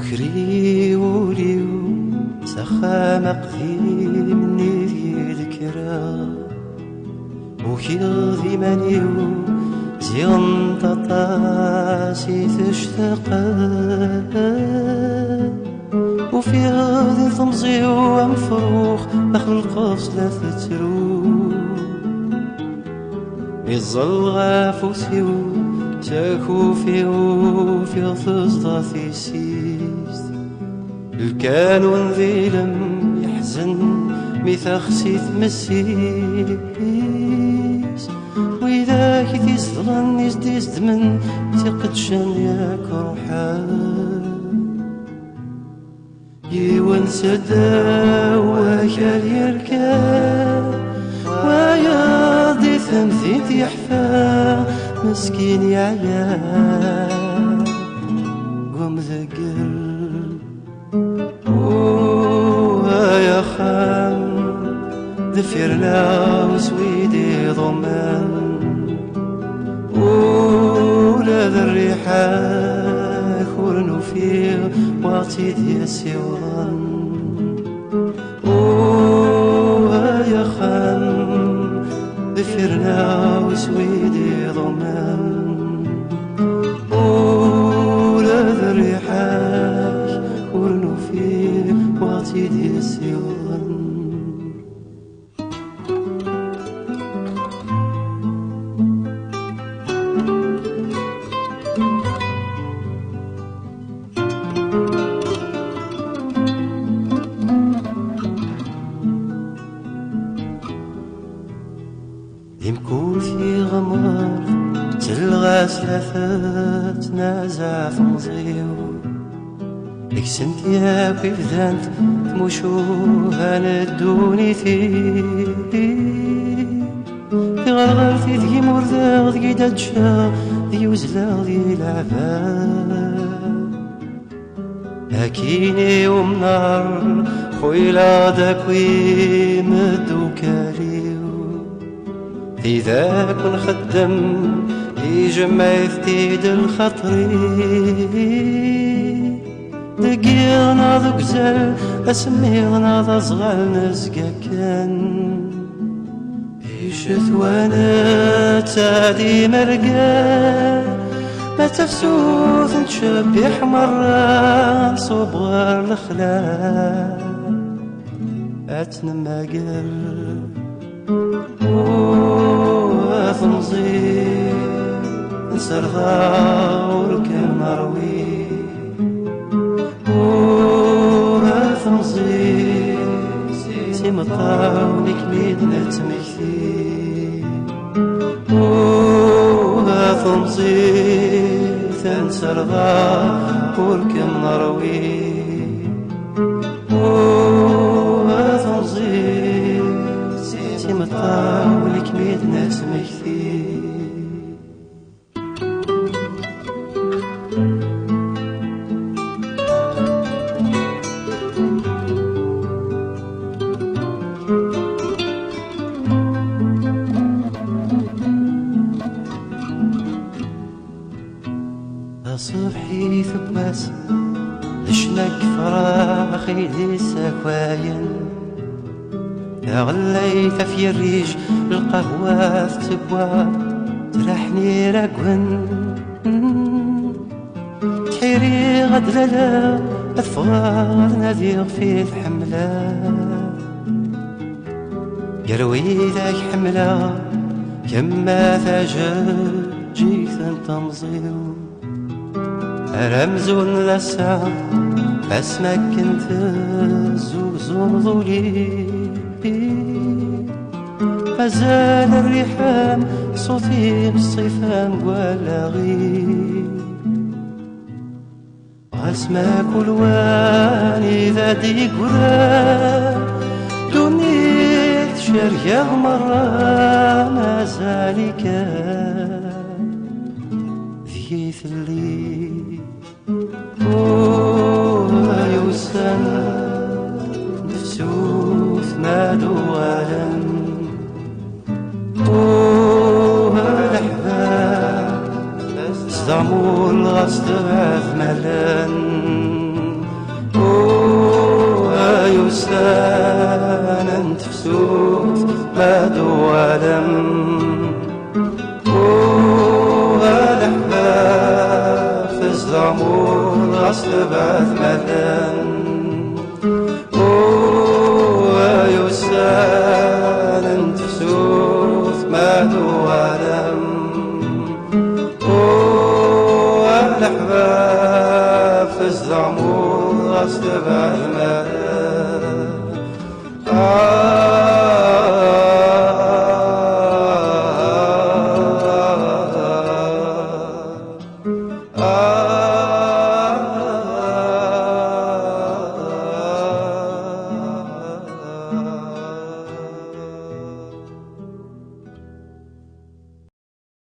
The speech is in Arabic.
وكري وليو سخا مقذي مني ذي ذكرى وكيغذي مانيو زيغن تطاسي تشتاقا وفي غادي تمزي ومفروخ أخلق صلاة تروح يظل غافوسيو تاكو فيو في غفص في سيست الكانون ذيلم يحزن ميثاخسي تمسيس وإذا كي تظلن يزديست من تقدشن ياك روحان يونسدا وكال يركا وياضي ثمثيت يحفى مسكين يعيا قم ذقل يا خام ذفرنا وسويدي ضمان ولا ذا الريحة خورنو فيه واعطيت يا سيوان يا خام ذفرنا وسويدي ضمان ولا ذا الريحة خورنو فيه واعطيت يا سيوان يمكون في غمار تلغى سلافات نازع في مزيو لك سنت يا بفذانت تموشو هندوني في غرغرتي ذي مرذاغ ذي دجا ذي وزلاغ ذي العباد هاكيني ومنار خويلا داكوي مدو كاريو إذا كن خدم يجمع يفتيد الخطري دقيغنا ذو قزل أسميغنا ذا صغال نزقا كان يشث وانا تادي مرقا ما تفسوث نتشبح مرة صبغر الخلاء أتنم قلب وثمزي نسرضا وركن مروي وثمزي سيمطا ونكميد نتمكثي وثمزي تنسرضا وركن مروي وثمزي سيمطا ونكميد نتمكثي صبحي ثباس لشنك فراخي ذي سكواين غليت في الريج القهوة تبوى ترحني رقون تحيري غد للا أثفار نذيغ في الحملة يروي ذاك حملة كما ثاجر جيث تمزيو رمزون لسا اسمك كنت زوزون ظلي فزال الريحان صوتي بالصيفان والغي واسمك الوان اذا ديك وذا دونيت شرية مرة ما زالك ذي ثلي يوسن نفسوث ما دوالن الأحباب استعموا الغصب عثملن يسان انتفسوت ما دوالم الأحباب في الزمور غصب بعث مثلا يسان انتفسوت ما دوالم الأحباب في الزمور غصب بعث مثلا